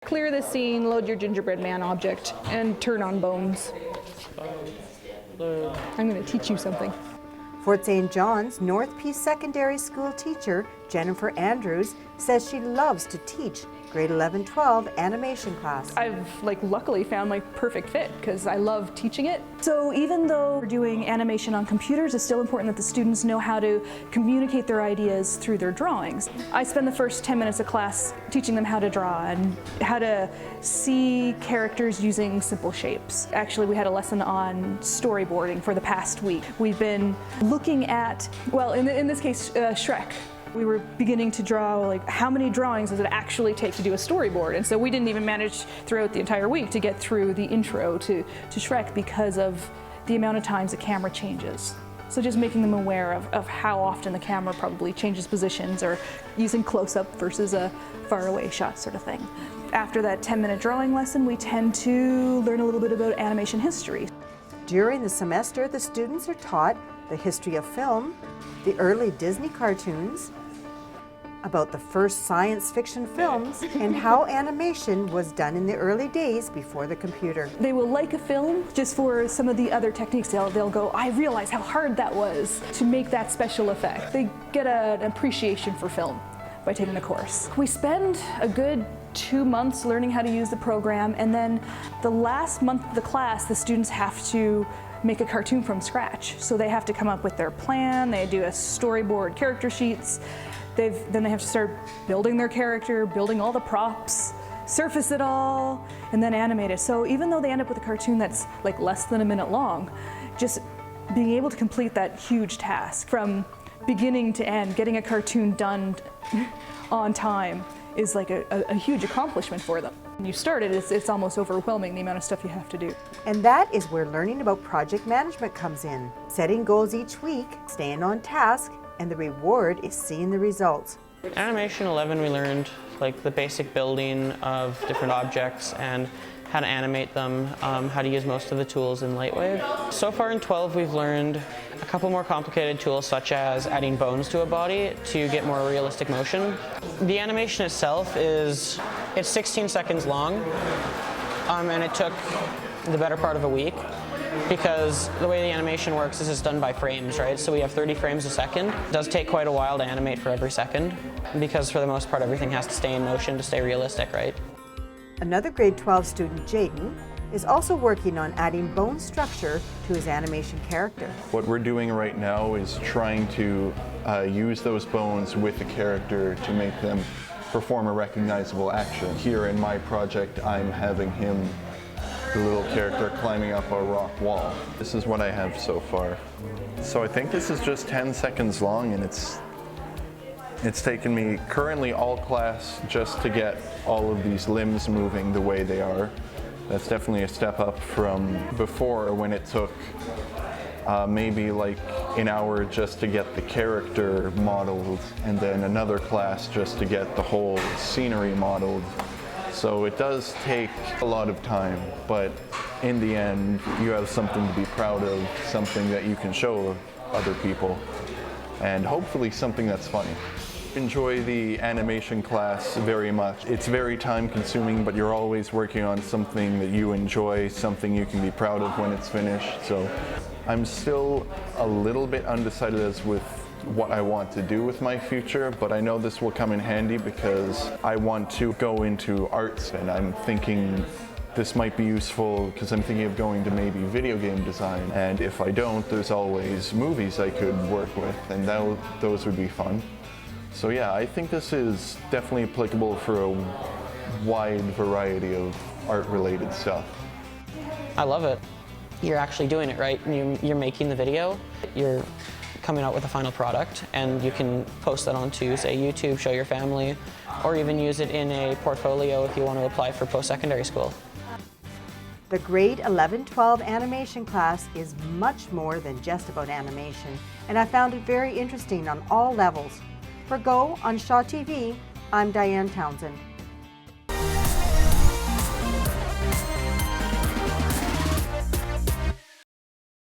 clear the scene, load your gingerbread man object, and turn on bones. I'm going to teach you something. Fort St. John's North Peace Secondary School teacher Jennifer Andrews says she loves to teach grade 11-12 animation class. I've luckily found my perfect fit because I love teaching it. So even though we're doing animation on computers, it's still important that the students know how to communicate their ideas through their drawings. I spend the first 10 minutes of class teaching them how to draw and how to see characters using simple shapes. Actually, we had a lesson on storyboarding for the past week. We've been looking at, well, in this case, Shrek. We were beginning to draw, how many drawings does it actually take to do a storyboard? And so we didn't even manage throughout the entire week to get through the intro to Shrek because of the amount of times the camera changes. So just making them aware of how often the camera probably changes positions or using close-up versus a far-away shot sort of thing. After that 10-minute drawing lesson, we tend to learn a little bit about animation history. During the semester, the students are taught the history of film, the early Disney cartoons, about the first science fiction films, and how animation was done in the early days before the computer. They will like a film just for some of the other techniques. They'll go, I realize how hard that was to make that special effect. They get an appreciation for film by taking the course. We spend a good 2 months learning how to use the program, and then the last month of the class, the students have to make a cartoon from scratch. So they have to come up with their plan, they do a storyboard, character sheets, then they have to start building their character, building all the props, surface it all, and then animate it. So even though they end up with a cartoon that's less than a minute long, just being able to complete that huge task from beginning to end, getting a cartoon done on time is a huge accomplishment for them. When you start it, it's almost overwhelming the amount of stuff you have to do. And that is where learning about project management comes in. Setting goals each week, staying on task, and the reward is seeing the results. Animation 11, we learned the basic building of different objects and how to animate them, how to use most of the tools in Lightwave. So far in 12, we've learned a couple more complicated tools, such as adding bones to a body to get more realistic motion. The animation itself it's 16 seconds long, and it took the better part of a week, because the way the animation works is it's done by frames, right? So we have 30 frames a second. It does take quite a while to animate for every second, because for the most part everything has to stay in motion to stay realistic, right? Another grade 12 student, Jaden, is also working on adding bone structure to his animation character. What we're doing right now is trying to use those bones with the character to make them perform a recognizable action. Here in my project, I'm having him, the little character, climbing up a rock wall. This is what I have so far. So I think this is just 10 seconds long, and it's taken me currently all class just to get all of these limbs moving the way they are. That's definitely a step up from before, when it took maybe an hour just to get the character modeled, and then another class just to get the whole scenery modeled. So it does take a lot of time, but in the end, you have something to be proud of, something that you can show other people, and hopefully something that's funny. Enjoy the animation class very much. It's very time consuming, but you're always working on something that you enjoy, something you can be proud of when it's finished. So I'm still a little bit undecided as with what I want to do with my future, but I know this will come in handy because I want to go into arts, and I'm thinking this might be useful because I'm thinking of going to maybe video game design, and if I don't, there's always movies I could work with, and those would be fun. So yeah, I think this is definitely applicable for a wide variety of art-related stuff. I love it. You're actually doing it, right? You're making the video, you're coming out with a final product, and you can post that onto, say, YouTube, show your family, or even use it in a portfolio if you want to apply for post-secondary school. The grade 11-12 animation class is much more than just about animation, and I found it very interesting on all levels. For Go on Shaw TV, I'm Diane Townsend.